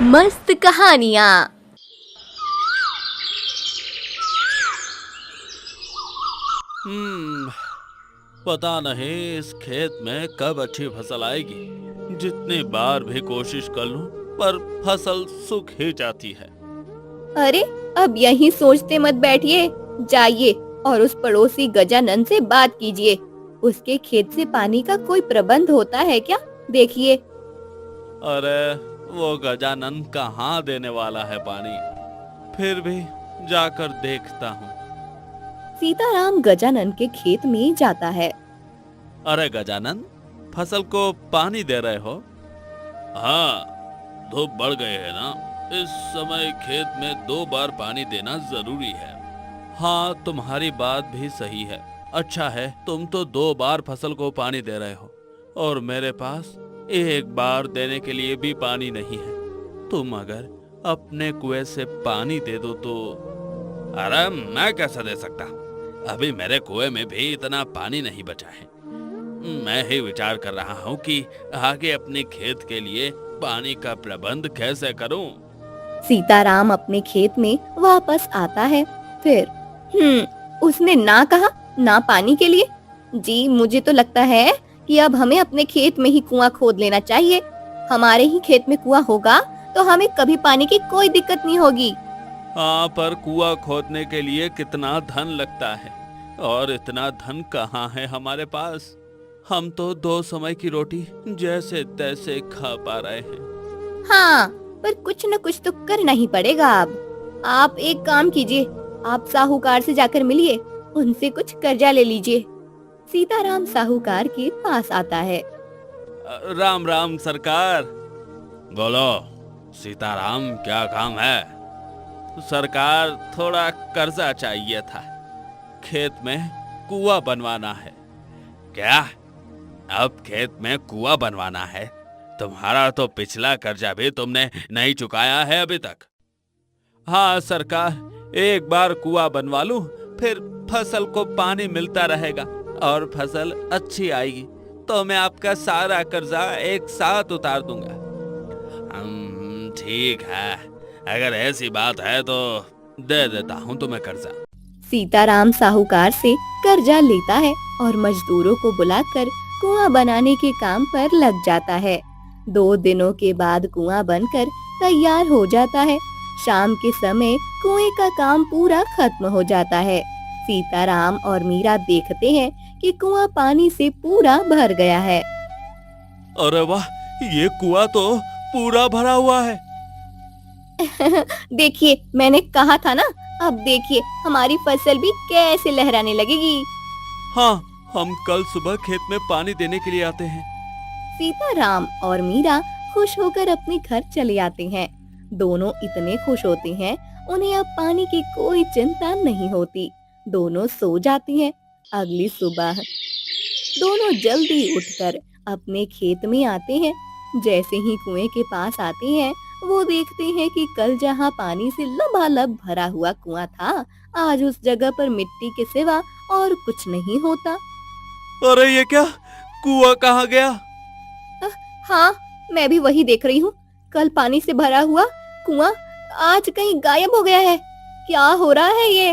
मस्त कहानियाँ। हम्म पता नहीं इस खेत में कब अच्छी फसल आएगी। जितनी बार भी कोशिश कर लूं पर फसल सूख ही जाती है। अरे अब यहीं सोचते मत बैठिए, जाइए और उस पड़ोसी गजानन से बात कीजिए। उसके खेत से पानी का कोई प्रबंध होता है क्या? देखिए। अरे वो गजानन कहाँ देने वाला है पानी। फिर भी जाकर देखता हूँ। सीताराम गजानन के खेत में जाता है। अरे गजानन, फसल को पानी दे रहे हो? हाँ, धूप बढ़ गई है ना। इस समय खेत में 2 बार पानी देना जरूरी है। हाँ, तुम्हारी बात भी सही है। अच्छा है, तुम तो 2 बार फसल को पानी दे रहे हो और मेरे पास 1 बार देने के लिए भी पानी नहीं है। तुम अगर अपने कुएं से पानी दे दो तो। अरे मैं कैसे दे सकता? अभी मेरे कुएं में भी इतना पानी नहीं बचा है। मैं ही विचार कर रहा हूँ कि आगे अपने खेत के लिए पानी का प्रबंध कैसे करूँ। सीताराम अपने खेत में वापस आता है। फिर उसने ना कहा ना पानी के लिए। जी, मुझे तो लगता है कि अब हमें अपने खेत में ही कुआं खोद लेना चाहिए। हमारे ही खेत में कुआं होगा तो हमें कभी पानी की कोई दिक्कत नहीं होगी। हाँ, पर कुआं खोदने के लिए कितना धन लगता है और इतना धन कहाँ है हमारे पास। हम तो 2 समय की रोटी जैसे तैसे खा पा रहे हैं। हाँ, पर कुछ न कुछ तो करना ही पड़ेगा अब। आप एक काम कीजिए, आप साहूकार से जाकर मिलिए, उनसे कुछ कर्जा ले लीजिए। सीताराम साहूकार के पास आता है। राम राम सरकार। बोलो सीताराम, क्या काम है? सरकार, थोड़ा कर्जा चाहिए था। खेत में कुआं बनवाना है। क्या? अब खेत में कुआं बनवाना है? तुम्हारा तो पिछला कर्जा भी तुमने नहीं चुकाया है अभी तक। हाँ सरकार, 1 बार कुआं बनवा लूं, फिर फसल को पानी मिलता रहेगा और फसल अच्छी आएगी तो मैं आपका सारा कर्जा एक साथ उतार दूंगा। ठीक है, अगर ऐसी बात है तो दे देता हूँ तुम्हें कर्जा। सीताराम साहूकार से कर्जा लेता है और मजदूरों को बुलाकर कुआं बनाने के काम पर लग जाता है। 2 दिनों के बाद कुआं बनकर तैयार हो जाता है। शाम के समय कुएं का काम पूरा खत्म हो जाता है। सीताराम और मीरा देखते हैं कि कुआं पानी से पूरा भर गया है। अरे वाह, ये कुआं तो पूरा भरा हुआ है। देखिए, मैंने कहा था ना। अब देखिए हमारी फसल भी कैसे लहराने लगेगी। हाँ, हम कल सुबह खेत में पानी देने के लिए आते हैं। सीताराम और मीरा खुश होकर अपने घर चले आते हैं। दोनों इतने खुश होते हैं, उन्हें अब पानी की कोई चिंता नहीं होती। दोनों सो जाते हैं। अगली सुबह दोनों जल्दी उठकर अपने खेत में आते हैं। जैसे ही कुएं के पास आते हैं, वो देखते हैं कि कल जहां पानी से लबालब भरा हुआ कुआं था, आज उस जगह पर मिट्टी के सिवा और कुछ नहीं होता। अरे ये क्या, कुआं कहाँ गया? हाँ, मैं भी वही देख रही हूँ। कल पानी से भरा हुआ कुआं आज कहीं गायब हो गया है। क्या हो रहा है ये?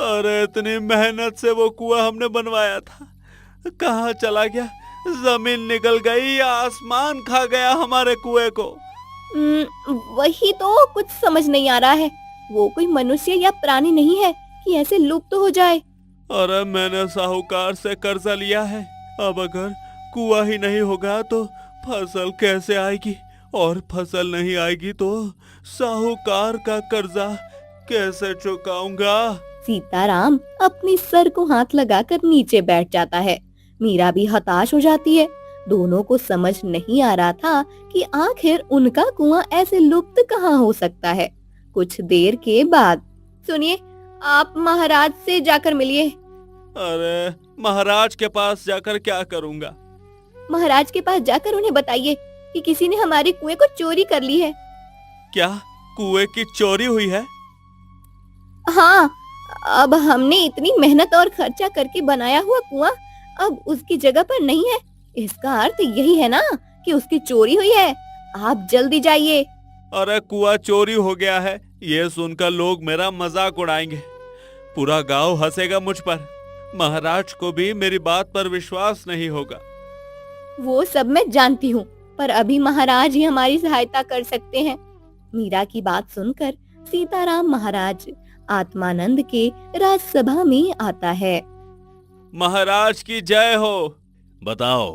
अरे इतनी मेहनत से वो कुआं हमने बनवाया था, कहाँ चला गया? जमीन निकल गई या आसमान खा गया हमारे कुएं को? वही तो कुछ समझ नहीं आ रहा है। वो कोई मनुष्य या प्राणी नहीं है कि ऐसे लुप्त हो जाए। अरे मैंने साहूकार से कर्जा लिया है। अब अगर कुआं ही नहीं होगा तो फसल कैसे आएगी, और फसल नहीं आएगी तो साहूकार का कर्जा कैसे चुकाऊंगा? सीताराम अपनी सर को हाथ लगाकर नीचे बैठ जाता है। मीरा भी हताश हो जाती है। दोनों को समझ नहीं आ रहा था कि आखिर उनका कुआं ऐसे लुप्त कहाँ हो सकता है। कुछ देर के बाद, सुनिए, आप महाराज से जाकर मिलिए। अरे महाराज के पास जाकर क्या करूंगा? महाराज के पास जाकर उन्हें बताइए कि किसी ने हमारे कुएं को चोरी कर ली है। क्या कुएं की चोरी हुई है? हाँ, अब हमने इतनी मेहनत और खर्चा करके बनाया हुआ कुआं अब उसकी जगह पर नहीं है। इसका अर्थ यही है ना कि उसकी चोरी हुई है। आप जल्दी जाइए। अरे कुआं चोरी हो गया है, ये सुनकर लोग मेरा मजाक उड़ाएंगे। पूरा गांव हंसेगा मुझ पर। महाराज को भी मेरी बात पर विश्वास नहीं होगा। वो सब मैं जानती हूँ, पर अभी महाराज ही हमारी सहायता कर सकते हैं। मीरा की बात सुनकर सीताराम महाराज आत्मानंद के राजसभा में आता है। महाराज की जय हो। बताओ,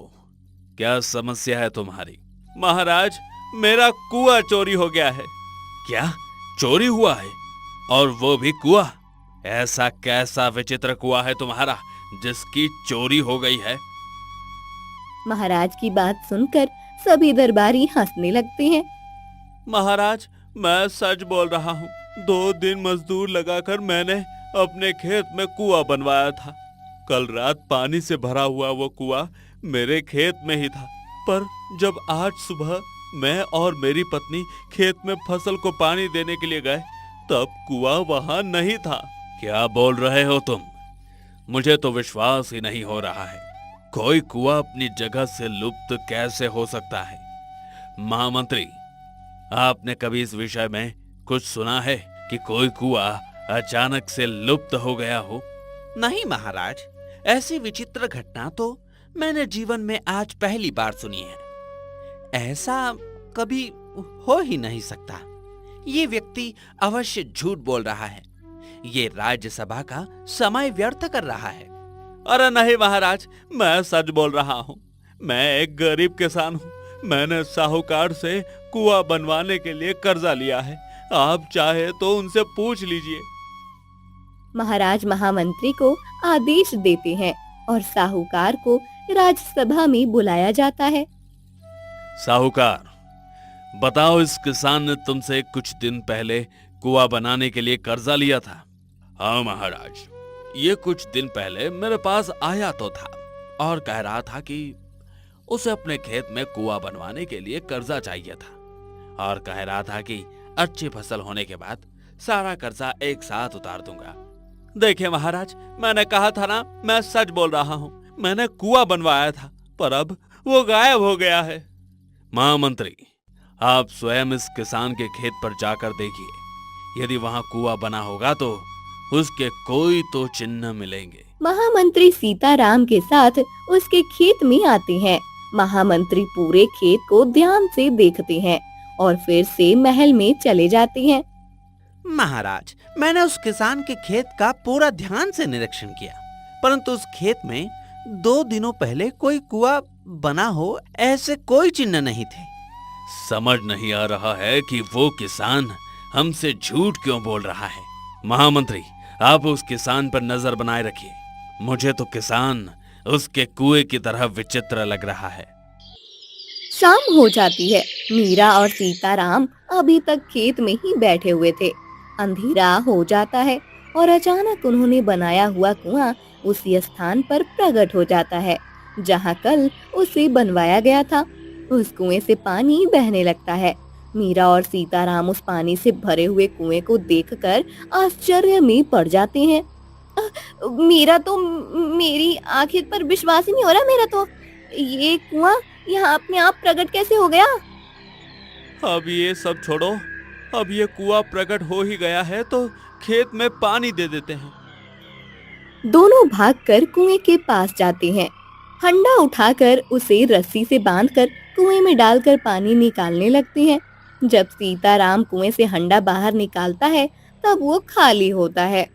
क्या समस्या है तुम्हारी? महाराज, मेरा कुआं चोरी हो गया है। क्या चोरी हुआ है? और वो भी कुआं? ऐसा कैसा विचित्र कुआं है तुम्हारा जिसकी चोरी हो गई है? महाराज की बात सुनकर सभी दरबारी हंसने लगते हैं। महाराज, मैं सच बोल रहा हूँ। 2 दिन मजदूर लगाकर मैंने अपने खेत में कुआं बनवाया था। कल रात पानी से भरा हुआ वो कुआं मेरे खेत में ही था, पर जब आज सुबह मैं और मेरी पत्नी खेत में फसल को पानी देने के लिए गए, तब कुआं वहां नहीं था। क्या बोल रहे हो तुम? मुझे तो विश्वास ही नहीं हो रहा है। कोई कुआं अपनी जगह से लुप्त कैसे हो सकता है? महामंत्री, आपने कभी इस विषय में कुछ सुना है कि कोई कुआं अचानक से लुप्त हो गया हो? नहीं महाराज, ऐसी विचित्र घटना तो मैंने जीवन में आज पहली बार सुनी है। ऐसा कभी हो ही नहीं सकता। ये व्यक्ति अवश्य झूठ बोल रहा है। ये राज्यसभा का समय व्यर्थ कर रहा है। अरे नहीं महाराज, मैं सच बोल रहा हूँ। मैं एक गरीब किसान हूँ। मैंने साहूकार से कुआं बनवाने के लिए कर्जा लिया है। आप चाहे तो उनसे पूछ लीजिए। महाराज महामंत्री को आदेश देते हैं और साहूकार को राज्यसभा में बुलाया जाता है। साहूकार, बताओ, इस किसान ने तुमसे कुछ दिन पहले कुआं बनाने के लिए कर्जा लिया था। हाँ महाराज, ये कुछ दिन पहले मेरे पास आया तो था और कह रहा था कि उसे अपने खेत में कुआं बनवाने के लिए कर्जा चाहिए था, और कह रहा था कि अच्छी फसल होने के बाद सारा कर्जा एक साथ उतार दूंगा। देखिए महाराज, मैंने कहा था ना, मैं सच बोल रहा हूँ। मैंने कुआं बनवाया था, पर अब वो गायब हो गया है। महामंत्री, आप स्वयं इस किसान के खेत पर जाकर देखिए। यदि वहाँ कुआं बना होगा तो उसके कोई तो चिन्ह मिलेंगे। महामंत्री सीताराम के साथ उसके खेत में आते हैं। महामंत्री पूरे खेत को ध्यान से देखते हैं और फिर से महल में चले जाते हैं। महाराज, मैंने उस किसान के खेत का पूरा ध्यान से निरीक्षण किया, परंतु उस खेत में 2 दिनों पहले कोई कुआं बना हो ऐसे कोई चिन्ह नहीं थे। समझ नहीं आ रहा है कि वो किसान हमसे झूठ क्यों बोल रहा है। महामंत्री, आप उस किसान पर नजर बनाए रखिए। मुझे तो किसान उसके कुएं की तरह विचित्र लग रहा है। शाम हो जाती है। मीरा और सीताराम अभी तक खेत में ही बैठे हुए थे। अंधेरा हो जाता है और अचानक उन्होंने बनाया हुआ कुआं उसी स्थान पर प्रकट हो जाता है जहां कल उसे बनवाया गया था। उस कुएं से पानी बहने लगता है। मीरा और सीताराम उस पानी से भरे हुए कुएं को देखकर आश्चर्य में पड़ जाते हैं। मीरा तो मेरी आंखें पर विश्वास ही नहीं हो रहा। मेरा तो ये कुआं यहाँ अपने आप प्रकट कैसे हो गया? अब ये सब छोड़ो। अब ये कुआं प्रकट हो ही गया है तो खेत में पानी दे देते हैं। दोनों भागकर कुएं के पास जाते हैं। हंडा उठाकर उसे रस्सी से बांधकर कुएं में डालकर पानी निकालने लगते हैं। जब सीताराम कुएं से हंडा बाहर निकालता है तब वो खाली होता है।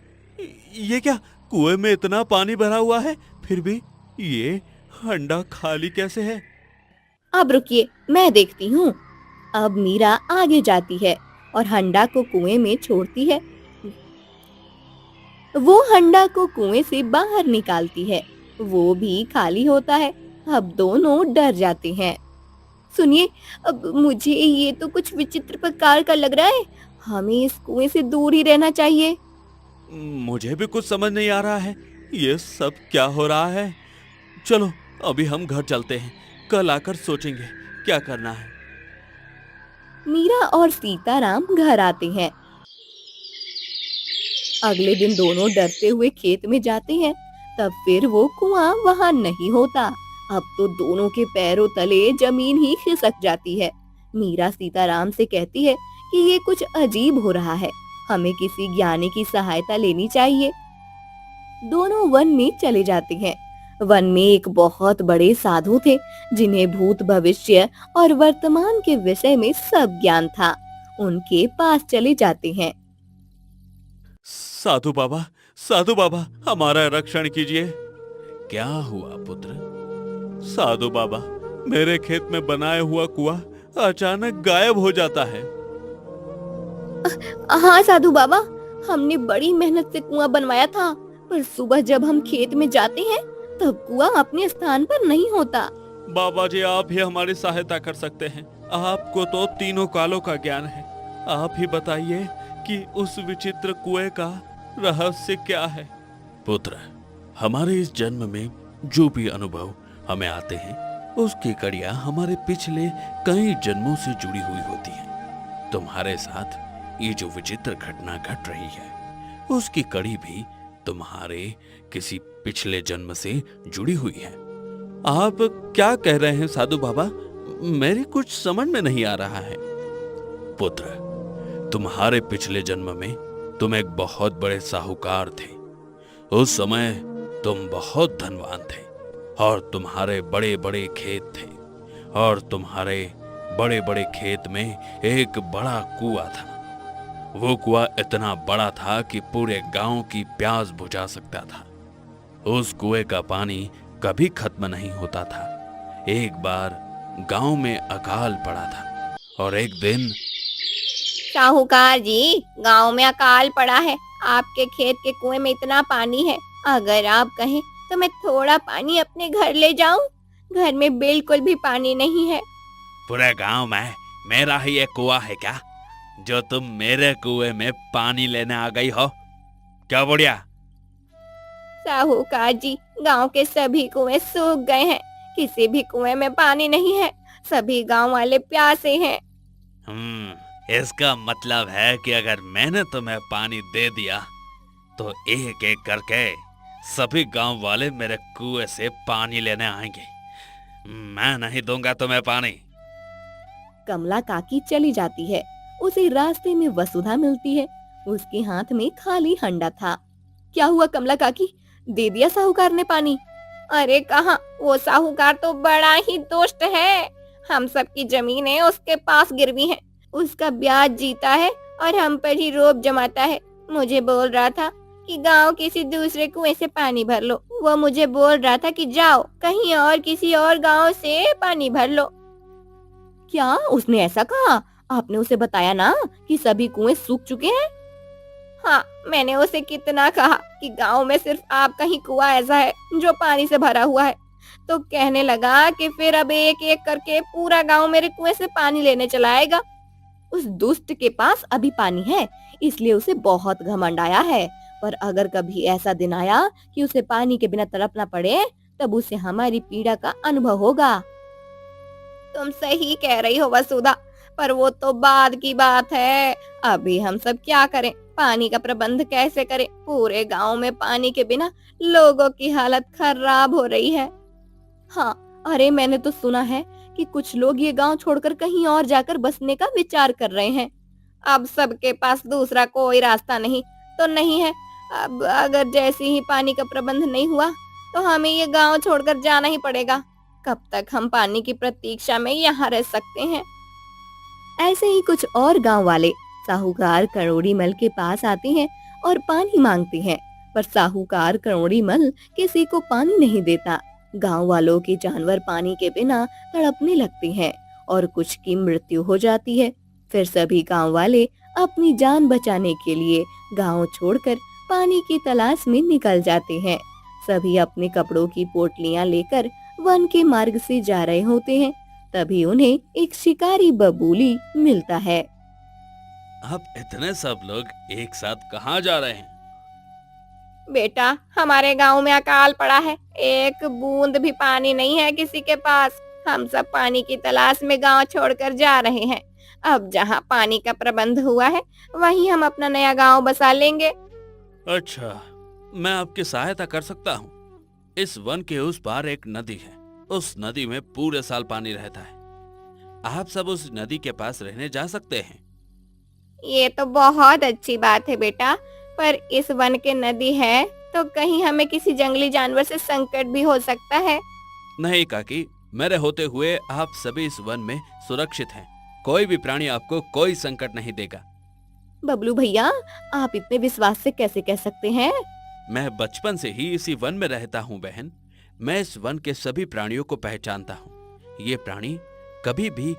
ये क्या, कुएं में इतना पानी भरा हुआ है, फिर भी ये हंडा खाली कैसे है? अब रुकिए, मैं देखती हूँ। अब मीरा आगे जाती है और हंडा को कुएं में छोड़ती है। वो हंडा को कुएं से बाहर निकालती है। वो भी खाली होता है। अब दोनों डर जाते हैं। सुनिए, अब मुझे ये तो कुछ विचित्र प्रकार का लग रहा है। हमें इस कुएं से दूर ही रहना चाहिए। मुझे भी कुछ समझ नहीं आ रहा है, ये सब क्या हो रहा है। चलो अभी हम घर चलते हैं, कल आकर सोचेंगे क्या करना है। मीरा और सीताराम घर आते हैं। अगले दिन दोनों डरते हुए खेत में जाते हैं। तब फिर वो कुआं वहां नहीं होता। अब तो दोनों के पैरों तले जमीन ही खिसक जाती है। मीरा सीताराम से कहती है कि ये कुछ अजीब हो रहा है, हमें किसी ज्ञानी की सहायता लेनी चाहिए। दोनों वन में चले जाते हैं। वन में एक बहुत बड़े साधु थे जिन्हें भूत भविष्य और वर्तमान के विषय में सब ज्ञान था। उनके पास चले जाते हैं। साधु बाबा हमारा रक्षण कीजिए। क्या हुआ पुत्र? साधु बाबा, मेरे खेत में बनाया हुआ कुआं अचानक गायब हो जाता है। हाँ साधु बाबा, हमने बड़ी मेहनत से कुआं बनवाया था, पर सुबह जब हम खेत में जाते हैं तब कुआं अपने स्थान पर नहीं होता। बाबा जी, आप ही हमारी सहायता कर सकते हैं। आपको तो तीनों कालों का ज्ञान है। आप ही बताइए कि उस विचित्र कुएं का रहस्य क्या है। पुत्र, हमारे इस जन्म में जो भी अनुभव हमें आते हैं उसकी कड़ियां हमारे पिछले कई जन्मों से जुड़ी हुई होती हैं। तुम्हारे साथ ये जो विचित्र घटना घट रही है उसकी कड़ी भी तुम्हारे किसी पिछले जन्म से जुड़ी हुई है। आप क्या कह रहे हैं साधु बाबा? मेरी कुछ समझ में नहीं आ रहा है। पुत्र, तुम्हारे पिछले जन्म में तुम एक बहुत बड़े साहूकार थे। उस समय तुम बहुत धनवान थे और तुम्हारे बड़े बड़े खेत थे, और तुम्हारे बड़े बड़े खेत में एक बड़ा कुआं था। वो कुआं इतना बड़ा था कि पूरे गांव की प्यास बुझा सकता था। उस कुएं का पानी कभी खत्म नहीं होता था। एक बार गांव में अकाल पड़ा था और एक दिन साहूकार जी, गांव में अकाल पड़ा है। आपके खेत के कुएं में इतना पानी है, अगर आप कहें तो मैं थोड़ा पानी अपने घर ले जाऊं। घर में बिल्कुल भी पानी नहीं है। पूरे गांव में मेरा ही एक कुआं है क्या, जो तुम मेरे कुएं में पानी लेने आ गई हो? क्या बुढ़िया? साहूकार जी, गांव के सभी कुएं सूख गए हैं। किसी भी कुएं में पानी नहीं है। सभी गांव वाले प्यासे हैं। इसका मतलब है कि अगर मैंने तुम्हें पानी दे दिया तो एक एक करके सभी गांव वाले मेरे कुएं से पानी लेने आएंगे। मैं नहीं दूंगा तुम्हें पानी। कमला काकी चली जाती है। उसे रास्ते में वसुधा मिलती है। उसके हाथ में खाली हंडा था। क्या हुआ कमला काकी, दे दिया साहूकार ने पानी? अरे कहाँ, वो साहूकार तो बड़ा ही दुष्ट है। हम सबकी जमीनें उसके पास गिरवी हैं। उसका ब्याज जीता है और हम पर ही रोब जमाता है। मुझे बोल रहा था कि गांव किसी दूसरे कुएं से पानी भर लो। वो मुझे बोल रहा था कि जाओ कहीं और किसी और गांव से पानी भर लो। क्या उसने ऐसा कहा? आपने उसे बताया ना कि सभी कुएं सूख चुके हैं? हाँ, मैंने उसे कितना कहा कि गांव में सिर्फ आपका ही कुआं ऐसा है जो पानी से भरा हुआ है। तो कहने लगा कि फिर अब एक एक करके पूरा गांव मेरे कुएं से पानी लेने चला आएगा। उस दुष्ट के पास अभी पानी है, इसलिए उसे बहुत घमंड आया है। पर अगर कभी ऐसा दिन आया कि उसे पानी के बिना तड़पना पड़े, तब उसे हमारी पीड़ा का अनुभव होगा। तुम सही कह रही हो वसुधा, पर वो तो बाद की बात है। अभी हम सब क्या करें? पानी का प्रबंध कैसे करें? पूरे गांव में पानी के बिना लोगों की हालत खराब हो रही है। हाँ, अरे मैंने तो सुना है कि कुछ लोग ये गांव छोड़कर कहीं और जाकर बसने का विचार कर रहे हैं। अब सबके पास दूसरा कोई रास्ता नहीं तो नहीं है। अब अगर जैसे ही पानी का प्रबंध नहीं हुआ तो हमें ये गांव छोड़कर जाना ही पड़ेगा। कब तक हम पानी की प्रतीक्षा में यहाँ रह सकते हैं? ऐसे ही कुछ और गांव वाले साहूकार करोड़ी मल के पास आते हैं और पानी मांगते हैं, पर साहूकार करोड़ी मल किसी को पानी नहीं देता। गांव वालों के जानवर पानी के बिना तड़पने लगते हैं और कुछ की मृत्यु हो जाती है। फिर सभी गांव वाले अपनी जान बचाने के लिए गांव छोड़कर पानी की तलाश में निकल जाते हैं। सभी अपने कपड़ों की पोटलियां लेकर वन के मार्ग से जा रहे होते हैं। तभी उन्हें एक शिकारी बबूली मिलता है। अब इतने सब लोग एक साथ कहाँ जा रहे हैं? बेटा, हमारे गांव में अकाल पड़ा है। एक बूंद भी पानी नहीं है किसी के पास। हम सब पानी की तलाश में गांव छोड़कर जा रहे हैं। अब जहां पानी का प्रबंध हुआ है वहीं हम अपना नया गांव बसा लेंगे। अच्छा, मैं आपकी सहायता कर सकता हूँ। इस वन के उस पार एक नदी है। उस नदी में पूरे साल पानी रहता है। आप सब उस नदी के पास रहने जा सकते हैं। ये तो बहुत अच्छी बात है बेटा, पर इस वन के नदी है तो कहीं हमें किसी जंगली जानवर से संकट भी हो सकता है। नहीं काकी, मेरे होते हुए आप सभी इस वन में सुरक्षित हैं। कोई भी प्राणी आपको कोई संकट नहीं देगा। बबलू भैया, आप इतने विश्वास से कैसे कह सकते हैं? मैं बचपन से ही इसी वन में रहता हूँ बहन। मैं इस वन के सभी प्राणियों को पहचानता हूँ। ये प्राणी कभी भी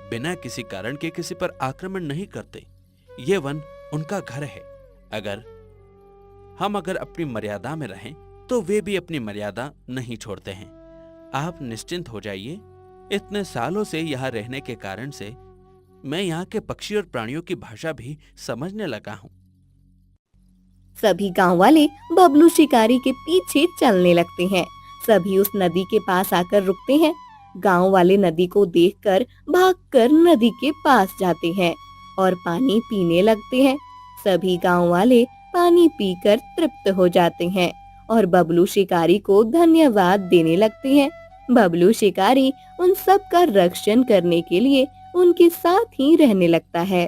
बिना किसी कारण के किसी पर आक्रमण नहीं करते। ये वन उनका घर है। अगर हम अपनी मर्यादा में रहें तो वे भी अपनी मर्यादा नहीं छोड़ते हैं। आप निश्चिंत हो जाइए। इतने सालों से यहाँ रहने के कारण से मैं यहाँ के पक्षी और प्राणियों की भाषा भी समझने लगा हूँ। सभी गांव वाले बबलू शिकारी के पीछे चलने लगते हैं। सभी उस नदी के पास आकर रुकते हैं। गांव वाले नदी को देखकर भागकर नदी के पास जाते हैं और पानी पीने लगते हैं। सभी गांव वाले पानी पीकर तृप्त हो जाते हैं और बबलू शिकारी को धन्यवाद देने लगते हैं। बबलू शिकारी उन सब का रक्षण करने के लिए उनके साथ ही रहने लगता है।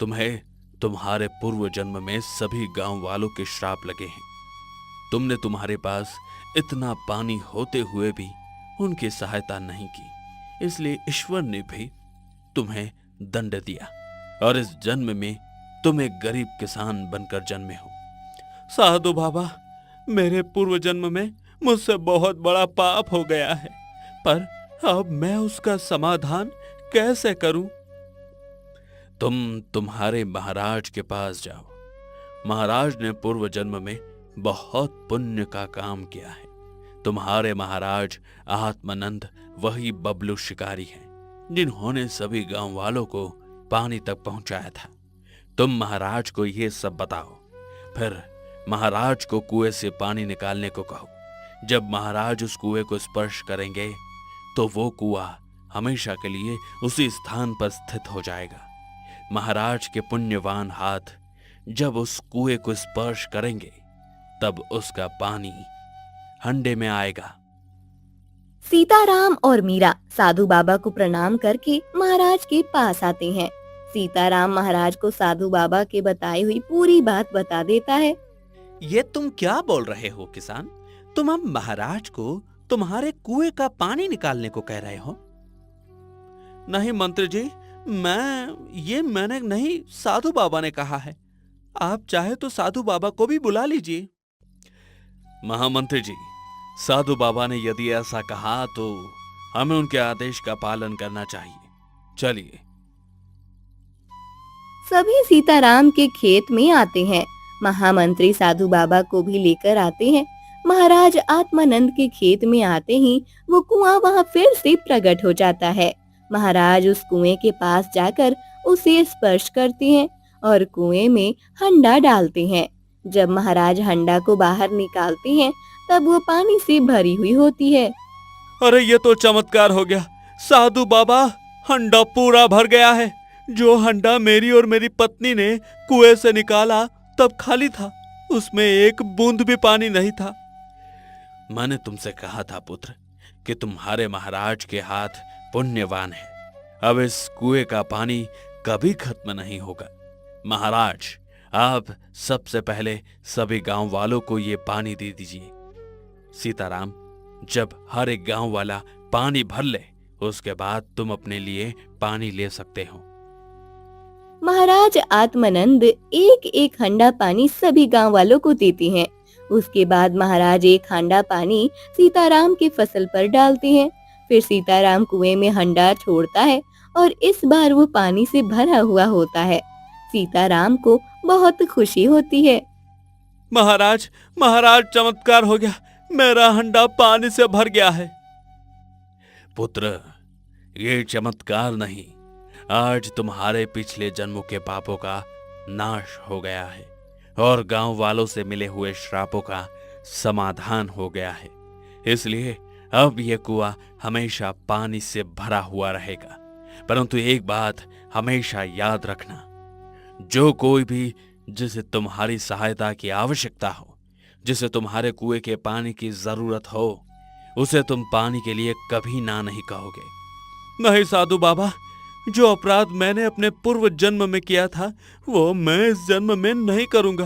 तुम्हें तुम्हारे पूर्व जन्म में सभी गांव वालों के श्राप लगे हैं। तुमने तुम्हारे पास इतना पानी होते हुए भी उनकी सहायता नहीं की, इसलिए ईश्वर ने भी तुम्हें दंड दिया और इस जन्म में तुम एक गरीब किसान बनकर जन्मे हो। साधु बाबा, मेरे पूर्व जन्म में मुझसे बहुत बड़ा पाप हो गया है, पर अब मैं उसका समाधान कैसे करूं? तुम तुम्हारे महाराज के पास जाओ। महाराज ने पूर्व जन्म में बहुत पुण्य का काम किया है। तुम्हारे महाराज आत्मानंद वही बबलू शिकारी हैं जिन्होंने सभी गांव वालों को पानी तक पहुंचाया था। तुम महाराज को ये सब बताओ, फिर महाराज को कुएं से पानी निकालने को कहो। जब महाराज उस कुएं को स्पर्श करेंगे तो वो कुआं हमेशा के लिए उसी स्थान पर स्थित हो जाएगा। महाराज के पुण्यवान हाथ जब उस कुएं को स्पर्श करेंगे तब उसका पानी हंडे में आएगा। सीताराम और मीरा साधु बाबा को प्रणाम करके महाराज के पास आते हैं। सीताराम महाराज को साधु बाबा के बताई हुई पूरी बात बता देता है। ये तुम क्या बोल रहे हो किसान? तुम अब महाराज को तुम्हारे कुएं का पानी निकालने को कह रहे हो? नहीं मंत्री जी, मैंने नहीं, साधु बाबा ने कहा है। आप चाहे तो साधु बाबा को भी बुला लीजिए। महामंत्री जी, साधु बाबा ने यदि ऐसा कहा तो हमें उनके आदेश का पालन करना चाहिए। चलिए। सभी सीताराम के खेत में आते हैं। महामंत्री साधु बाबा को भी लेकर आते हैं। महाराज आत्मानंद के खेत में आते ही वो कुआं वहां फिर से प्रकट हो जाता है। महाराज उस कुएं के पास जाकर उसे स्पर्श करते हैं और कुएं में हंडा डालते हैं। जब महाराज हंडा को बाहर निकालते हैं तब वो पानी से भरी हुई होती है। अरे ये तो चमत्कार हो गया साधु बाबा, हंडा पूरा भर गया है। जो हंडा मेरी और मेरी पत्नी ने कुएं से निकाला तब खाली था, उसमें एक बूंद भी पानी नहीं था। मैंने तुमसे कहा था पुत्र कि तुम्हारे महाराज के हाथ पुण्यवान है। अब इस कुएं का पानी कभी खत्म नहीं होगा। महाराज, आप सबसे पहले सभी गांव वालों को ये पानी दे दीजिए। सीताराम, जब हर एक गांव वाला पानी भर ले उसके बाद तुम अपने लिए पानी ले सकते हो। महाराज आत्मानंद एक एक हंडा पानी सभी गांव वालों को देते हैं। उसके बाद महाराज एक हंडा पानी सीताराम की फसल पर डालते हैं। फिर सीताराम कुएं में हंडा छोड़ता है और इस बार वो पानी से भरा हुआ होता है। सीताराम को बहुत खुशी होती है। महाराज, चमत्कार हो गया, मेरा हंडा पानी से भर गया है। पुत्र, ये चमत्कार नहीं, आज तुम्हारे पिछले जन्मों के पापों का नाश हो गया है और गांव वालों से मिले हुए श्रापों का समाधान हो गया है। इसलिए अब यह कुआं हमेशा पानी से भरा हुआ रहेगा। परंतु एक बात हमेशा याद रखना, जो कोई भी जिसे तुम्हारी सहायता की आवश्यकता हो, जिसे तुम्हारे कुएं के पानी की जरूरत हो, उसे तुम पानी के लिए कभी ना नहीं कहोगे। नहीं साधु बाबा, जो अपराध मैंने अपने पूर्व जन्म में किया था वो मैं इस जन्म में नहीं करूंगा।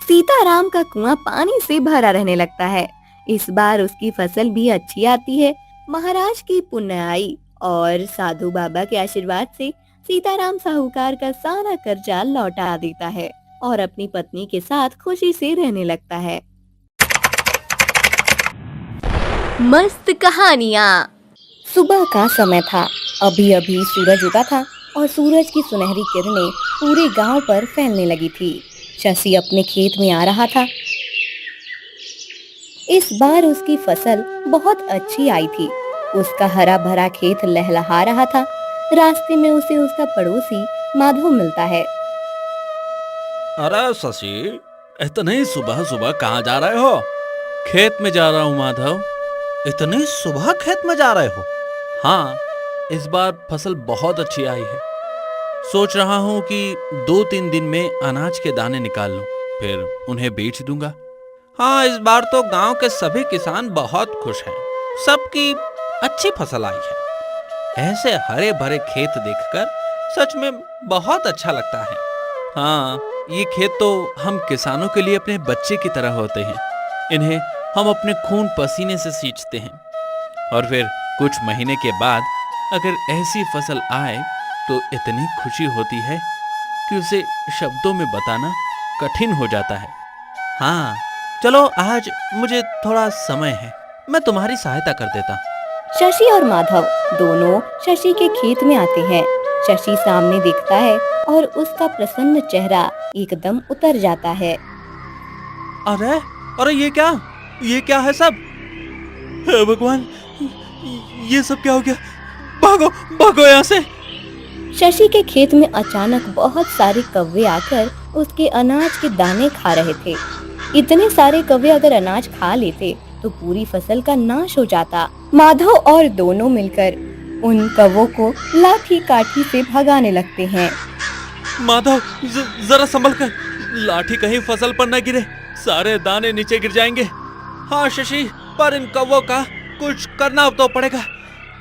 सीताराम का कुआं पानी से भरा रहने लगता है। इस बार उसकी फसल भी अच्छी आती है। महाराज की पुण्य आई और साधु बाबा के आशीर्वाद से सीताराम साहूकार का सारा कर्जा लौटा देता है और अपनी पत्नी के साथ खुशी से रहने लगता है। मस्त कहानियाँ। सुबह का समय था। अभी अभी सूरज उगा था और सूरज की सुनहरी किरणें पूरे गांव पर फैलने लगी थी। शशि अपने खेत में आ रहा था। इस बार उसकी फसल बहुत अच्छी आई थी। उसका हरा भरा खेत लहलहा रहा था। रास्ते में उसे उसका पड़ोसी माधव मिलता है। अरे शशि, इतनी सुबह सुबह कहाँ जा रहे हो? खेत में जा रहा हूँ माधव। इतनी सुबह खेत में जा रहे हो? हाँ, इस बार फसल बहुत अच्छी आई है। सोच रहा हूँ कि 2-3 दिन में अनाज के दाने निकाल लूं, फिर उन्हें बेच दूंगा। हाँ, इस बार तो गांव के सभी किसान बहुत खुश हैं। सबकी अच्छी फसल आई है। ऐसे हरे भरे खेत देखकर सच में बहुत अच्छा लगता है। हाँ, ये खेत तो हम किसानों के लिए अपने बच्चे की तरह होते हैं। इन्हें हम अपने खून पसीने से सींचते हैं और फिर कुछ महीने के बाद अगर ऐसी फसल आए तो इतनी खुशी होती है कि उसे शब्दों में बताना कठिन हो जाता है। हाँ, चलो आज मुझे थोड़ा समय है, मैं तुम्हारी सहायता कर देता हूँ। शशि और माधव दोनों शशि के खेत में आते हैं। शशि सामने देखता है और उसका प्रसन्न चेहरा एकदम उतर जाता है। अरे अरे ये क्या है सब? हे भगवान, ये सब क्या हो गया? भागो भागो यहाँ से। शशि के खेत में अचानक बहुत सारे कौवे आकर उसके अनाज के दाने खा रहे थे। इतने सारे कौवे अगर अनाज खा लेते तो पूरी फसल का नाश हो जाता। माधव और दोनों मिलकर उन कौवों को लाठी काठी से भगाने लगते हैं। माधव, जरा संभल कर, लाठी कहीं फसल पर न गिरे, सारे दाने नीचे गिर जाएंगे। हाँ शशि, पर इन कौवों का कुछ करना तो पड़ेगा।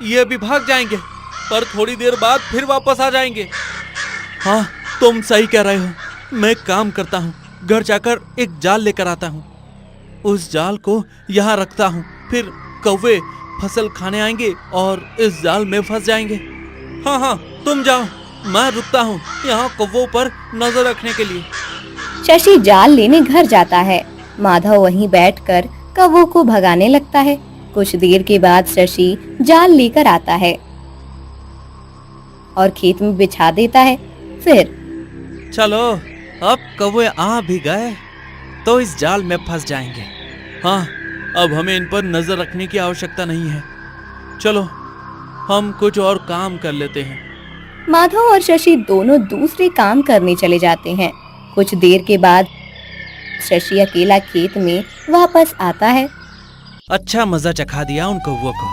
ये भी भाग जाएंगे पर थोड़ी देर बाद फिर वापस आ जाएंगे। हाँ, तुम सही कह रहे हो। मैं काम करता हूँ, घर जाकर एक जाल लेकर आता हूँ। उस जाल को यहाँ रखता हूँ, फिर कौवे फसल खाने आएंगे और इस जाल में फंस जाएंगे। हाँ हाँ, तुम जाओ, मैं रुकता हूँ यहाँ कौवों पर नजर रखने के लिए। शशि जाल लेने घर जाता है। माधव वहीं बैठकर कौवों को भगाने लगता है। कुछ देर के बाद शशि जाल लेकर आता है और खेत में बिछा देता है। फिर चलो, अब कौवे आ भी गए तो इस जाल में फंस जाएंगे। हाँ, अब हमें इन पर नजर रखने की आवश्यकता नहीं है। चलो, हम कुछ और काम कर लेते हैं। माधव और शशि दोनों दूसरे काम करने चले जाते हैं। कुछ देर के बाद शशि अकेला खेत में वापस आता है। अच्छा मजा चखा दिया उन कौवों को।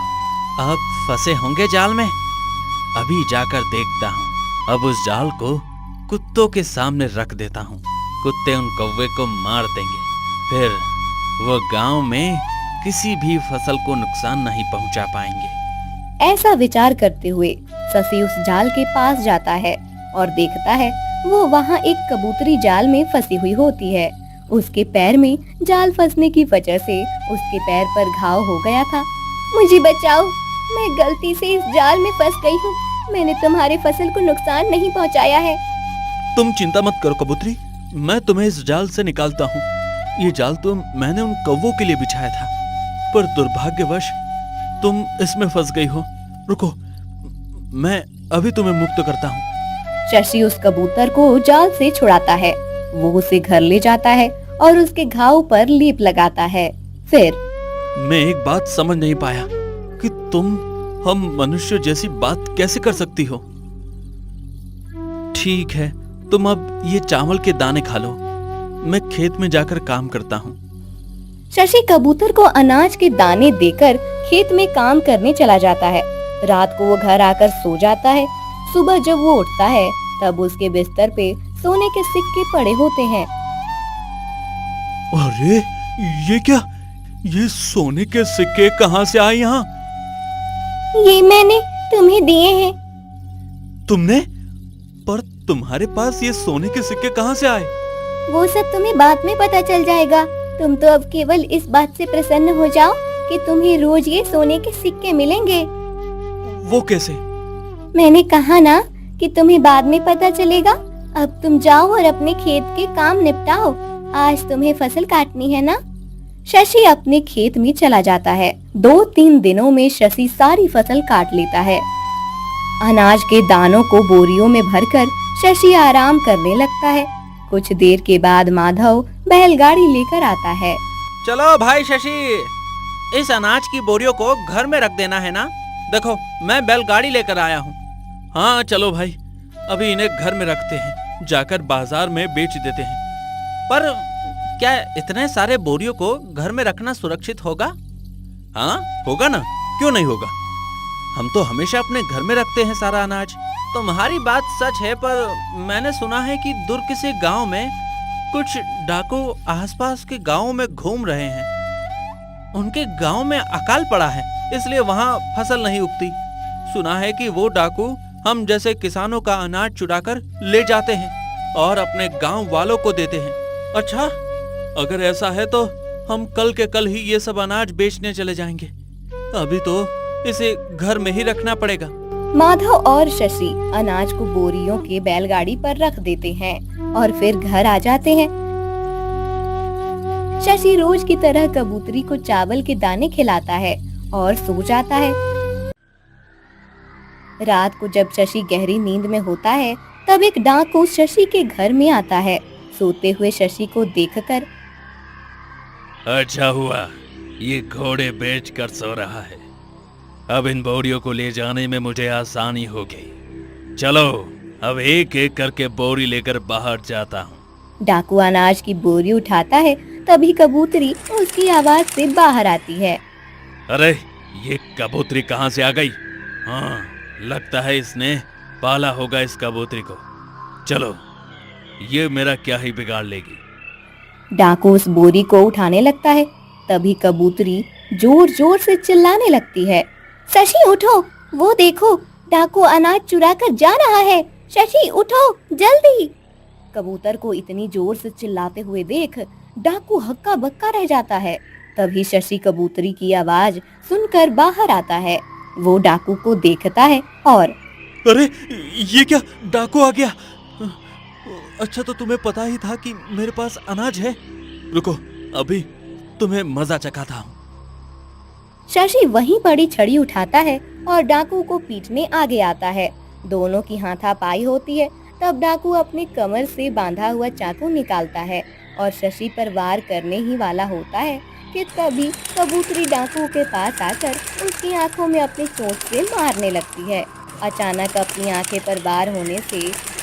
अब फंसे होंगे जाल में। अभी जाकर देखता हूँ। अब उस जाल को कुत्तों के सामने रख देता हूँ। कुत्ते उन कौवे को मार देंगे, फिर वो गांव में किसी भी फसल को नुकसान नहीं पहुंचा पाएंगे। ऐसा विचार करते हुए शशि उस जाल के पास जाता है और देखता है वो वहाँ एक कबूतरी जाल में फंसी हुई होती है। उसके पैर में जाल फंसने की वजह से उसके पैर पर घाव हो गया था। मुझे बचाओ, मैं गलती से इस जाल में फंस गई हूँ। मैंने तुम्हारे फसल को नुकसान नहीं पहुँचाया है। तुम चिंता मत करो कबूतरी, मैं तुम्हें इस जाल से निकालता हूँ। ये जाल तो मैंने उन कौवों के लिए बिछाया था, पर दुर्भाग्यवश तुम इसमें फंस गई हो। रुको, मैं अभी तुम्हें मुक्त करता हूँ। शशि उस कबूतर को जाल से छुड़ाता है। वो उसे घर ले जाता है और उसके घाव पर लेप लगाता है। फिर मैं एक बात समझ नहीं पाया कि तुम हम मनुष्य जैसी बात कैसे कर सकती हो। ठीक है, तुम अब ये चावल के दाने खा लो, मैं खेत में जाकर काम करता हूँ। शशि कबूतर को अनाज के दाने देकर खेत में काम करने चला जाता है। रात को वो घर आकर सो जाता है। सुबह जब वो उठता है तब उसके बिस्तर पे सोने के सिक्के पड़े होते हैं। अरे ये क्या? ये सोने के सिक्के कहाँ से आए यहाँ? ये मैंने तुम्हें दिए हैं। तुमने? पर तुम्हारे पास ये सोने के सिक्के कहाँ से आए? वो सब तुम्हें बाद में पता चल जाएगा। तुम तो अब केवल इस बात से प्रसन्न हो जाओ कि तुम्हें रोज ये सोने के सिक्के मिलेंगे। वो कैसे? मैंने कहा ना कि तुम्हें बाद में पता चलेगा। अब तुम जाओ और अपने खेत के काम निपटाओ। आज तुम्हें फसल काटनी है ना। शशि अपने खेत में चला जाता है। 2-3 दिनों में शशि सारी फसल काट लेता है। अनाज के दानों को बोरियों में भरकर शशि आराम करने लगता है। कुछ देर के बाद माधव बैलगाड़ी लेकर आता है। चलो भाई शशि, इस अनाज की बोरियों को घर में रख देना है ना। देखो मैं बैलगाड़ी लेकर आया हूँ। हाँ चलो भाई, अभी इन्हें घर में रखते हैं, जाकर बाजार में बेच देते हैं। पर क्या इतने सारे बोरियों को घर में रखना सुरक्षित होगा? हाँ होगा ना, क्यों नहीं होगा। हम तो हमेशा अपने घर में रखते हैं सारा अनाज। तुम्हारी बात सच है, पर मैंने सुना है कि दूर किसी गांव में कुछ डाकू आसपास के गांवों में घूम रहे हैं। उनके गांव में अकाल पड़ा है, इसलिए वहां फसल नहीं उगती। सुना है कि वो डाकू हम जैसे किसानों का अनाज चुराकर ले जाते हैं और अपने गांव वालों को देते हैं। अच्छा, अगर ऐसा है तो हम कल के कल ही ये सब अनाज बेचने चले जाएंगे। अभी तो इसे घर में ही रखना पड़ेगा। माधव और शशि अनाज को बोरियों के बैलगाड़ी पर रख देते हैं और फिर घर आ जाते हैं। शशि रोज की तरह कबूतरी को चावल के दाने खिलाता है और सो जाता है। रात को जब शशि गहरी नींद में होता है, तब एक डाकू शशि के घर में आता है। सोते हुए शशि को देखकर, अच्छा हुआ ये घोड़े बेच कर सो रहा है। अब इन बोरियों को ले जाने में मुझे आसानी हो गई। चलो अब एक एक करके बोरी लेकर बाहर जाता हूँ। डाकू अनाज की बोरी उठाता है, तभी कबूतरी उसकी आवाज से बाहर आती है। अरे ये कबूतरी कहाँ से आ गई? हाँ, लगता है इसने पाला होगा इस कबूतरी को। चलो ये मेरा क्या ही बिगाड़ लेगी। डाकू उस बोरी को उठाने लगता है, तभी कबूतरी जोर जोर से चिल्लाने लगती है। शशि उठो, वो देखो डाकू अनाज चुरा कर जा रहा है। शशि उठो जल्दी। कबूतर को इतनी जोर से चिल्लाते हुए देख डाकू हक्का बक्का रह जाता है। तभी शशि कबूतरी की आवाज सुनकर बाहर आता है। वो डाकू को देखता है और अरे ये क्या, डाकू आ गया। अच्छा तो तुम्हें पता ही था कि मेरे पास अनाज है। रुको अभी तुम्हें मजा चखाता हूँ। शशि वहीं पड़ी छड़ी उठाता है और डाकू को पीटने आगे आता है। दोनों की हाथापाई होती है। तब डाकू अपने कमर से बांधा हुआ चाकू निकालता है और शशि पर वार करने ही वाला होता है कि तभी कबूतरी डाकू के पास आकर उसकी आंखों में अपनी चोंच से मारने लगती है। अचानक अपनी आंखें पर वार होने से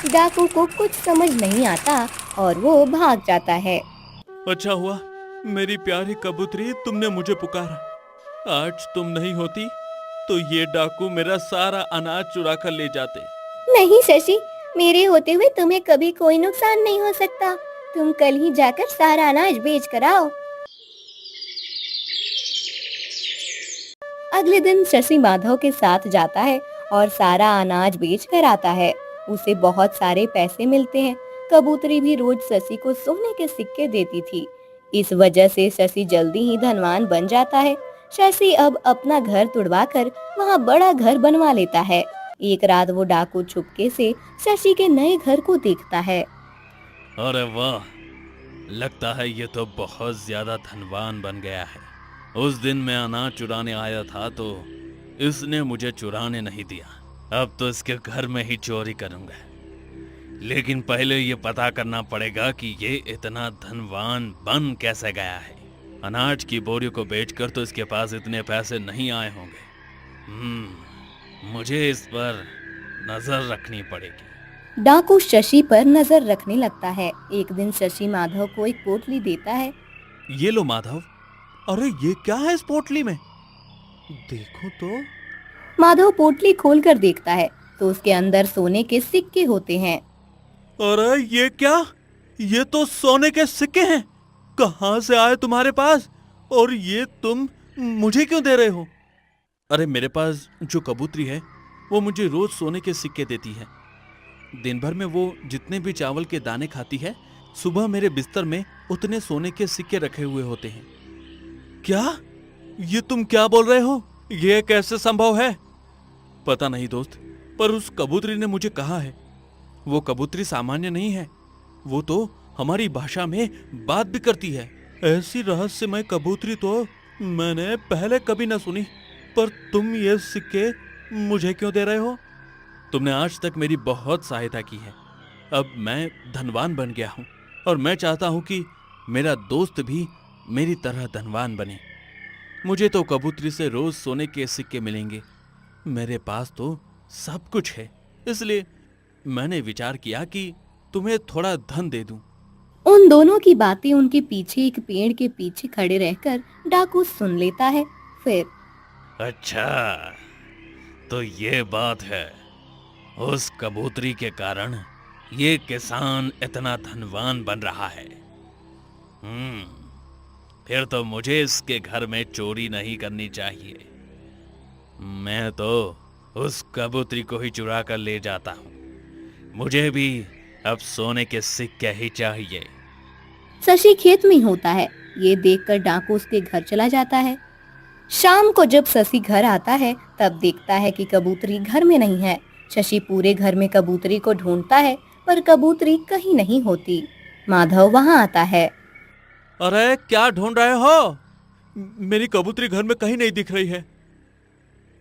डाकू को कुछ समझ नहीं आता और वो भाग जाता है। अच्छा हुआ मेरी प्यारी कबूतरी, तुमने मुझे पुकारा। आज तुम नहीं होती तो ये डाकू मेरा सारा अनाज चुरा कर ले जाते। नहीं शशि, मेरे होते हुए तुम्हें कभी कोई नुकसान नहीं हो सकता। तुम कल ही जाकर सारा अनाज बेच कर आओ। अगले दिन शशि माधव के साथ जाता है और सारा अनाज बेच कर आता है। उसे बहुत सारे पैसे मिलते हैं। कबूतरी भी रोज शशि को सोने के सिक्के देती थी। इस वजह से शशि जल्दी ही धनवान बन जाता है। शशि अब अपना घर तुड़वाकर वहाँ बड़ा घर बनवा लेता है। एक रात वो डाकू छुपके से शशि के नए घर को देखता है। अरे वाह, लगता है ये तो बहुत ज्यादा धनवान बन गया है। उस दिन मैं अनाज चुराने आया था तो इसने मुझे चुराने नहीं दिया। अब तो इसके घर में ही चोरी करूंगा। लेकिन पहले ये पता करना पड़ेगा कि ये इतना धनवान बन कैसे गया है। अनाज की बोरियों को बेचकर तो इसके पास इतने पैसे नहीं आए होंगे। मुझे इस पर नजर रखनी पड़ेगी। डाकू शशि पर नजर रखने लगता है। एक दिन शशि माधव को एक पोटली देता है। ये लो माधव। अरे ये क्या है इस पोटली में? देखो तो। माधव पोटली खोलकर देखता है तो उसके अंदर सोने के सिक्के होते हैं। अरे ये क्या? ये तो सोने के सिक्के हैं। कहाँ से आए तुम्हारे पास? और ये तुम मुझे क्यों दे रहे हो? अरे मेरे पास जो कबूतरी है वो मुझे रोज सोने के सिक्के देती है। दिन भर में वो जितने भी चावल के दाने खाती है, सुबह मेरे बिस्तर में उतने सोने के सिक्के रखे हुए होते हैं। क्या? ये तुम क्या बोल रहे हो? ये कैसे संभव है? पता नहीं दोस्त, पर उस कबूतरी ने मुझे कहा है। वो कबूतरी सामान्य नहीं है, वो तो हमारी भाषा में बात भी करती है। ऐसी रहस्यमय कबूतरी तो मैंने पहले कभी न सुनी। पर तुम ये सिक्के मुझे क्यों दे रहे हो? तुमने आज तक मेरी बहुत सहायता की है। अब मैं धनवान बन गया हूँ और मैं चाहता हूँ कि मेरा दोस्त भी मेरी तरह धनवान बने। मुझे तो कबूतरी से रोज सोने के सिक्के मिलेंगे। मेरे पास तो सब कुछ है, इसलिए मैंने विचार किया कि तुम्हें थोड़ा धन दे दूं। उन दोनों की बातें उनके पीछे एक पेड़ के पीछे खड़े रहकर डाकू सुन लेता है। फिर अच्छा, तो ये बात है। उस कबूतरी के कारण ये किसान इतना धनवान बन रहा है। फिर तो मुझे इसके घर में चोरी नहीं करनी चाहिए। मैं तो उस कबूतरी को ही चुरा कर ले जाता हूँ। मुझे भी अब सोने के सिक्के ही चाहिए। शशि खेत में होता है। ये देखकर डाकू उसके घर चला जाता है। शाम को जब शशि घर आता है तब देखता है कि कबूतरी घर में नहीं है। शशि पूरे घर में कबूतरी को ढूंढता है पर कबूतरी कहीं नहीं होती। माधव वहां आता है। अरे क्या ढूंढ रहे हो? मेरी कबूतरी घर में कहीं नहीं दिख रही है।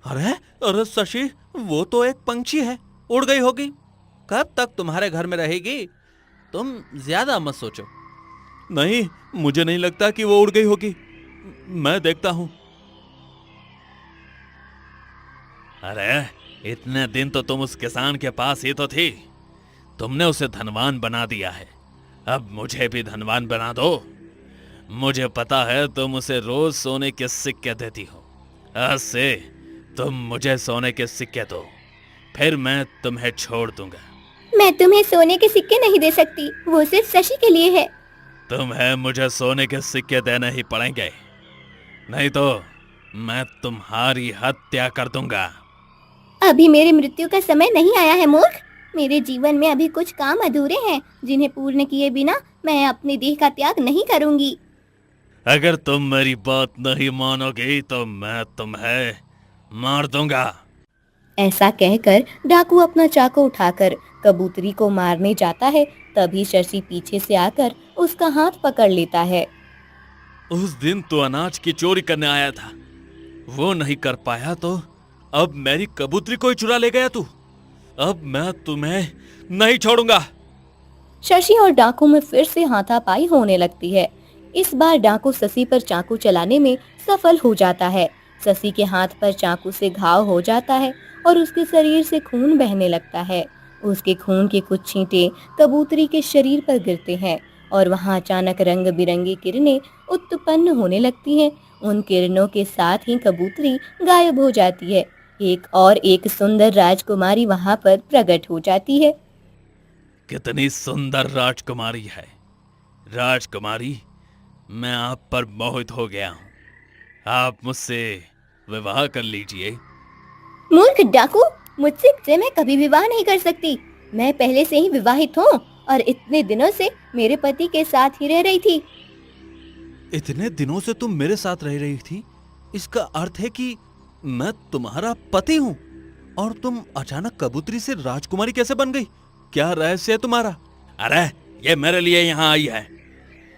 अरे अरे शशि, वो तो एक पंछी है, उड़ गई होगी। कब तक तुम्हारे घर में रहेगी? तुम ज्यादा मत सोचो। नहीं, मुझे नहीं लगता कि वो उड़ गई होगी। मैं देखता हूं। अरे इतने दिन तो तुम उस किसान के पास ही तो थी। तुमने उसे धनवान बना दिया है, अब मुझे भी धनवान बना दो। मुझे पता है तुम उसे रोज सोने के सिक्के देती हो। आज से तुम मुझे सोने के सिक्के दो, फिर मैं तुम्हें छोड़ दूंगा। मैं तुम्हें सोने के सिक्के नहीं दे सकती, वो सिर्फ शशि के लिए है। तुम्हें मुझे सोने के सिक्के देने ही पड़ेंगे, नहीं तो मैं तुम्हारी हत्या कर दूंगा। अभी मेरी मृत्यु का समय नहीं आया है मूर्ख। मेरे जीवन में अभी कुछ काम अधूरे हैं जिन्हें पूर्ण किए बिना मैं अपने देह का त्याग नहीं करूंगी। अगर तुम मेरी बात नहीं मानोगी तो मैं तुम्हें मार दूंगा। ऐसा कहकर डाकू अपना चाकू उठाकर कबूतरी को मारने जाता है। तभी शशि पीछे से आकर उसका हाथ पकड़ लेता है। उस दिन तो अनाज की चोरी करने आया था, वो नहीं कर पाया तो अब मेरी कबूतरी को ही चुरा ले गया तू। अब मैं तुम्हें नहीं छोड़ूंगा। शशि और डाकू में फिर से हाथापाई होने लगती है। इस बार डाकू शशि पर चाकू चलाने में सफल हो जाता है। शशि के हाथ पर चाकू से घाव हो जाता है और उसके शरीर से खून बहने लगता है। उसके खून के कुछ छींटे कबूतरी के शरीर पर गिरते हैं और वहां अचानक रंग बिरंगी किरणें उत्पन्न होने लगती हैं। उन किरणों के साथ ही कबूतरी गायब हो जाती है। एक सुंदर राजकुमारी वहां पर प्रकट हो जाती है। कितनी सुंदर राजकुमारी है। राजकुमारी, मैं आप पर मोहित हो गया हूँ। आप मुझसे विवाह कर लीजिए। मूर्ख डाकू, मुझसे मैं कभी विवाह नहीं कर सकती। मैं पहले से ही विवाहित हूँ और इतने दिनों से मेरे पति के साथ ही रह रही थी। इतने दिनों से तुम मेरे साथ रह रही थी, इसका अर्थ है कि मैं तुम्हारा पति हूँ और तुम अचानक कबूतरी से राजकुमारी कैसे बन गई? क्या रहस्य है तुम्हारा? अरे ये मेरे लिए यहाँ आई है।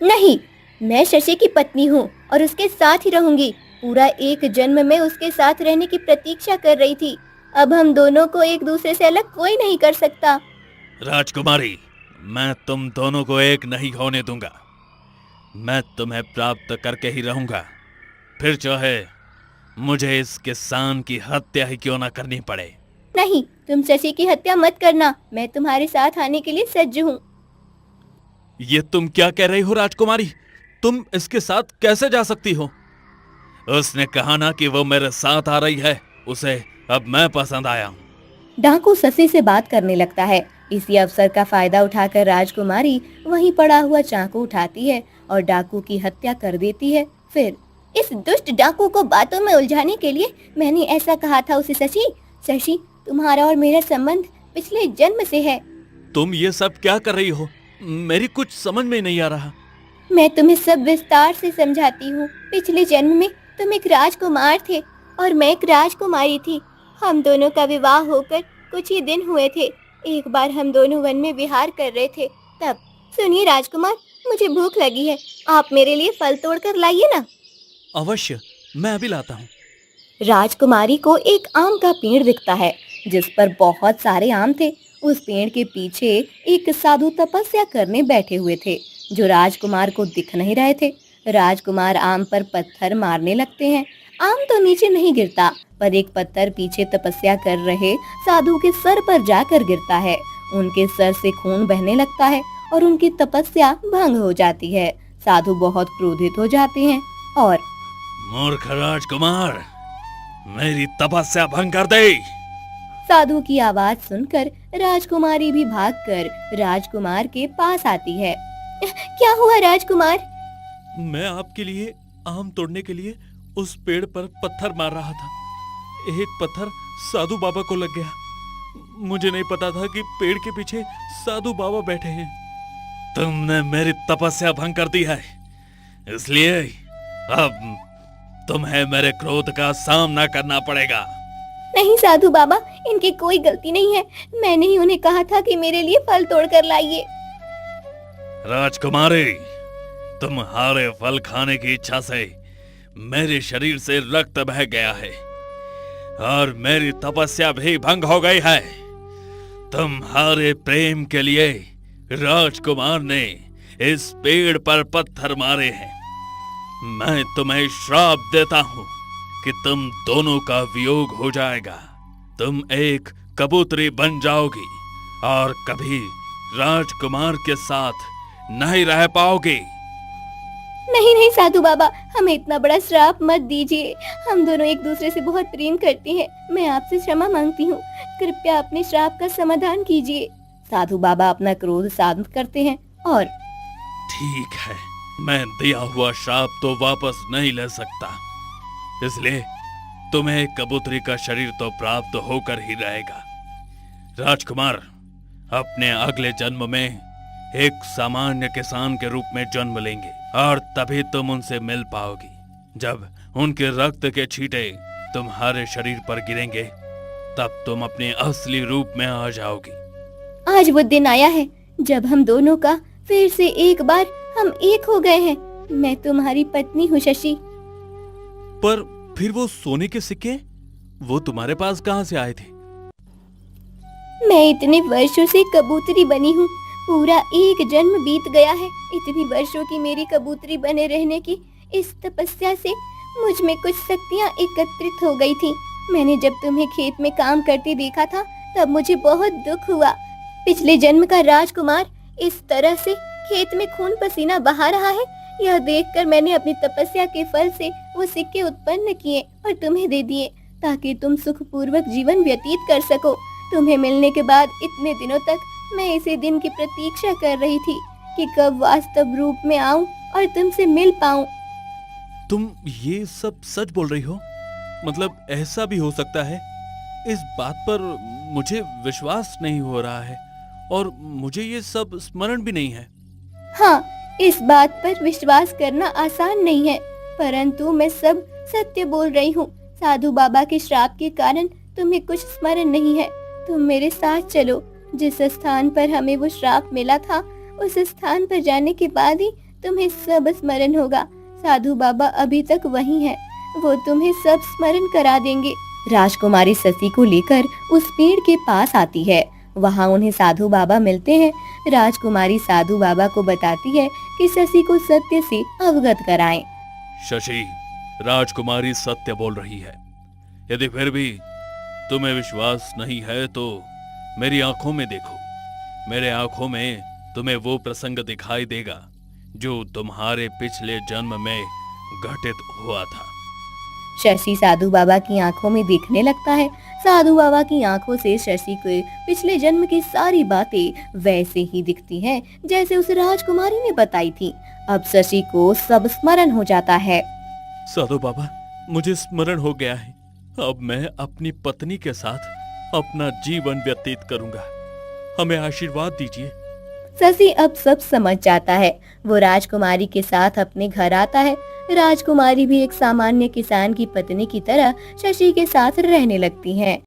नहीं, मैं शशि की पत्नी हूँ और उसके साथ ही रहूंगी। पूरा एक जन्म में उसके साथ रहने की प्रतीक्षा कर रही थी। अब हम दोनों को एक दूसरे से अलग कोई नहीं कर सकता। राजकुमारी, मैं तुम दोनों को एक नहीं होने दूंगा। मैं तुम्हें प्राप्त करके ही रहूंगा, फिर चाहे मुझे इस किसान की हत्या ही क्यों ना करनी पड़े। नहीं, तुम शशि की हत्या मत करना। मैं तुम्हारे साथ आने के लिए सज्ज हूँ। ये तुम क्या कह रही हो राजकुमारी? तुम इसके साथ कैसे जा सकती हो? उसने कहा ना कि वो मेरे साथ आ रही है, उसे अब मैं पसंद आया हूँ। डाकू शशि से बात करने लगता है। इसी अवसर का फायदा उठाकर राजकुमारी वहीं पड़ा हुआ चाकू उठाती है और डाकू की हत्या कर देती है। फिर इस दुष्ट डाकू को बातों में उलझाने के लिए मैंने ऐसा कहा था उसे। शशि, तुम्हारा और मेरा संबंध पिछले जन्म से है। तुम ये सब क्या कर रही हो? मेरी कुछ समझ में नहीं आ रहा। मैं तुम्हें सब विस्तार से समझाती हूँ। पिछले जन्म में तुम एक राजकुमार थे और मैं एक राजकुमारी थी। हम दोनों का विवाह होकर कुछ ही दिन हुए थे। एक बार हम दोनों वन में विहार कर रहे थे, तब सुनिए राजकुमार, मुझे भूख लगी है, आप मेरे लिए फल तोड़ कर लाइए ना। अवश्य, मैं अभी लाता हूँ। राजकुमारी को एक आम का पेड़ दिखता है जिस पर बहुत सारे आम थे। उस पेड़ के पीछे एक साधु तपस्या करने बैठे हुए थे जो राजकुमार को दिख नहीं रहे थे। राजकुमार आम पर पत्थर मारने लगते हैं। आम तो नीचे नहीं गिरता, पर एक पत्थर पीछे तपस्या कर रहे साधु के सर पर जाकर गिरता है। उनके सर से खून बहने लगता है और उनकी तपस्या भंग हो जाती है। साधु बहुत क्रोधित हो जाते हैं और मूर्ख राजकुमार, मेरी तपस्या भंग कर दे। साधु की आवाज सुनकर राजकुमारी भी भागकर राजकुमार के पास आती है। क्या हुआ राजकुमार? मैं आपके लिए आम तोड़ने के लिए उस पेड़ पर पत्थर मार रहा था। एक पत्थर साधु बाबा को लग गया। मुझे नहीं पता था कि पेड़ के पीछे साधु बाबा बैठे हैं। तुमने मेरी तपस्या भंग कर दी है, इसलिए अब तुम्हें मेरे क्रोध का सामना करना पड़ेगा। नहीं साधु बाबा, इनकी कोई गलती नहीं है। मैंने ही उन्हें कहा था कि मेरे लिए फल तोड़ कर लाइए। राजकुमारी, तुम्हारे फल खाने की इच्छा से मेरे शरीर से रक्त बह गया है और मेरी तपस्या भी भंग हो गई है। तुम्हारे प्रेम के लिए राजकुमार ने इस पेड़ पर पत्थर मारे हैं। मैं तुम्हें श्राप देता हूँ कि तुम दोनों का वियोग हो जाएगा। तुम एक कबूतरी बन जाओगी और कभी राजकुमार के साथ नहीं रह पाओगी। नहीं नहीं साधु बाबा, हमें इतना बड़ा श्राप मत दीजिए। हम दोनों एक दूसरे से बहुत प्रेम करते हैं। मैं आपसे क्षमा मांगती हूँ। कृपया अपने श्राप का समाधान कीजिए। साधु बाबा अपना क्रोध शांत करते हैं और ठीक है, मैं दिया हुआ श्राप तो वापस नहीं ले सकता, इसलिए तुम्हें कबूतरी का शरीर तो प्राप्त होकर ही रहेगा। राजकुमार अपने अगले जन्म में एक सामान्य किसान के रूप में जन्म लेंगे और तभी तुम उनसे मिल पाओगी। जब उनके रक्त के छींटे तुम्हारे शरीर पर गिरेंगे तब तुम अपने असली रूप में आ जाओगी। आज वो दिन आया है जब हम दोनों का फिर से एक बार हम एक हो गए हैं। मैं तुम्हारी पत्नी हूँ शशि। पर फिर वो सोने के सिक्के, वो तुम्हारे पास कहाँ से आए थे? मैं इतने वर्षों से कबूतरी बनी हूँ। पूरा एक जन्म बीत गया है। इतनी वर्षों की मेरी कबूतरी बने रहने की इस तपस्या से मुझ में कुछ शक्तियाँ एकत्रित हो गई थी। मैंने जब तुम्हें खेत में काम करते देखा था तब मुझे बहुत दुख हुआ। पिछले जन्म का राजकुमार इस तरह से खेत में खून पसीना बहा रहा है, यह देखकर मैंने अपनी तपस्या के फल से वो सिक्के उत्पन्न किए और तुम्हें दे दिए ताकि तुम सुखपूर्वक जीवन व्यतीत कर सको। तुम्हें मिलने के बाद इतने दिनों तक मैं इसी दिन की प्रतीक्षा कर रही थी कि कब वास्तव रूप में आऊं और तुमसे मिल पाऊं। तुम ये सब सच बोल रही हो? मतलब ऐसा भी हो सकता है? इस बात पर मुझे विश्वास नहीं हो रहा है और मुझे ये सब स्मरण भी नहीं है। हाँ, इस बात पर विश्वास करना आसान नहीं है, परंतु मैं सब सत्य बोल रही हूँ। साधु बाबा के श्राप के कारण तुम्हें कुछ स्मरण नहीं है। तुम मेरे साथ चलो। जिस स्थान पर हमें वो श्राप मिला था उस स्थान पर जाने के बाद ही तुम्हें सब स्मरण होगा। साधु बाबा अभी तक वहीं हैं, वो तुम्हें सब स्मरण करा देंगे। राजकुमारी शशि को लेकर उस पेड़ के पास आती है। वहाँ उन्हें साधु बाबा मिलते हैं। राजकुमारी साधु बाबा को बताती है कि शशि को सत्य से अवगत कराएं। शशि, राजकुमारी सत्य बोल रही है। यदि फिर भी तुम्हें विश्वास नहीं है तो मेरी आंखों में देखो। मेरे आंखों में तुम्हें वो प्रसंग दिखाई देगा जो तुम्हारे पिछले जन्म में घटित हुआ था। शशि साधु बाबा की आंखों में देखने लगता है। साधु बाबा की आंखों से शशि के पिछले जन्म की सारी बातें वैसे ही दिखती हैं जैसे उस राजकुमारी ने बताई थी। अब शशि को सब स्मरण हो जाता है। साधु बाबा, मुझे स्मरण हो गया है। अब मैं अपनी पत्नी के साथ अपना जीवन व्यतीत करूंगा। हमें आशीर्वाद दीजिए। शशि अब सब समझ जाता है। वो राजकुमारी के साथ अपने घर आता है। राजकुमारी भी एक सामान्य किसान की पत्नी की तरह शशि के साथ रहने लगती है।